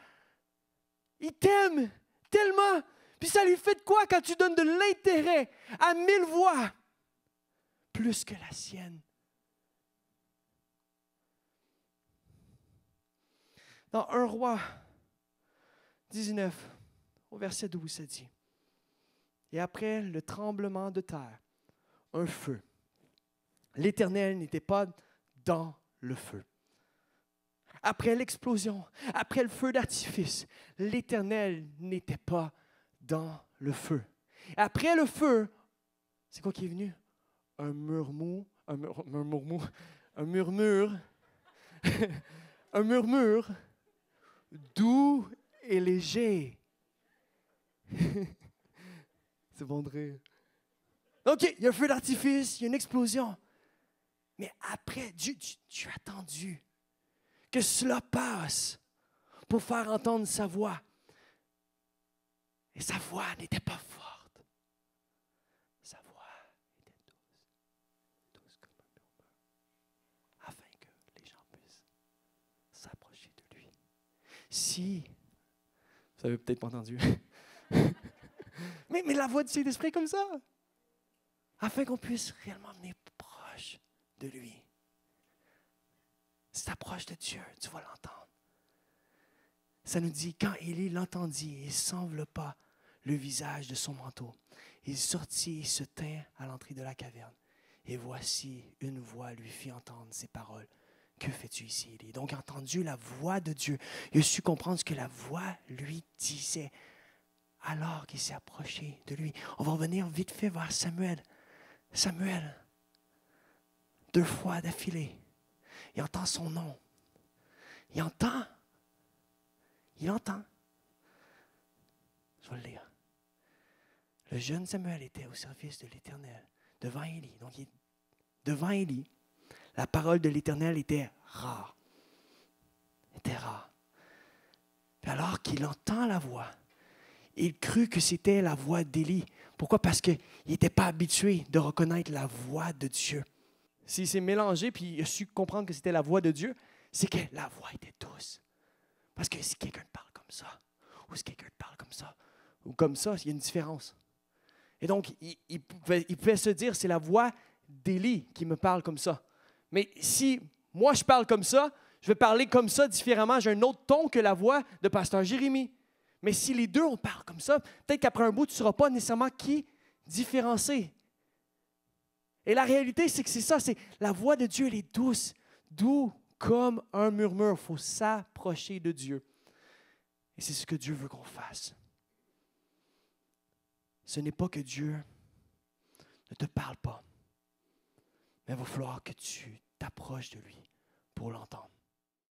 Il t'aime tellement. Puis ça lui fait de quoi quand tu donnes de l'intérêt à 1000 voix, plus que la sienne? Dans 1 Roi 19, au verset 12, ça dit, « Et après le tremblement de terre, un feu. L'Éternel n'était pas dans le feu. Après l'explosion, après le feu d'artifice, l'Éternel n'était pas dans le feu. Après le feu, c'est quoi qui est venu? Un murmure, un murmure doux et léger. » C'est bon de rire. OK, il y a un feu d'artifice, il y a une explosion. Mais après, Dieu a attendu que cela passe pour faire entendre sa voix. Et sa voix n'était pas forte. Sa voix était douce comme un murmure, afin que les gens puissent s'approcher de lui. Si, vous n'avez peut-être pas entendu, mais la voix du Saint-Esprit est comme ça, afin qu'on puisse réellement venir proche de lui. Si tu t'approches de Dieu, tu vas l'entendre. Ça nous dit, quand Élie l'entendit, il s'enveloppa le visage de son manteau. Il sortit et se tint à l'entrée de la caverne. Et voici, une voix lui fit entendre ces paroles. Que fais-tu ici, Élie? Donc, il a entendu la voix de Dieu. Il a su comprendre ce que la voix lui disait. Alors qu'il s'est approché de lui. On va revenir vite fait vers Samuel. Samuel, 2 fois d'affilée, il entend son nom. Il entend. Je vais le lire. Le jeune Samuel était au service de l'Éternel, devant Élie. Donc, devant Élie, la parole de l'Éternel était rare. Puis alors qu'il entend la voix, il crut que c'était la voix d'Élie. Pourquoi? Parce qu'il n'était pas habitué de reconnaître la voix de Dieu. S'il s'est mélangé puis il a su comprendre que c'était la voix de Dieu, c'est que la voix était douce. Parce que si quelqu'un parle comme ça, ou si quelqu'un parle comme ça, ou comme ça, il y a une différence. Et donc, il pouvait se dire, c'est la voix d'Élie qui me parle comme ça. Mais si moi je parle comme ça, je vais parler comme ça différemment, j'ai un autre ton que la voix de pasteur Jérémie. Mais si les deux, on parle comme ça, peut-être qu'après un bout, tu ne sauras pas nécessairement qui différencier. Et la réalité, c'est que c'est ça, c'est la voix de Dieu, elle est douce, doux comme un murmure. Il faut s'approcher de Dieu. Et c'est ce que Dieu veut qu'on fasse. Ce n'est pas que Dieu ne te parle pas, mais il va falloir que tu t'approches de lui pour l'entendre.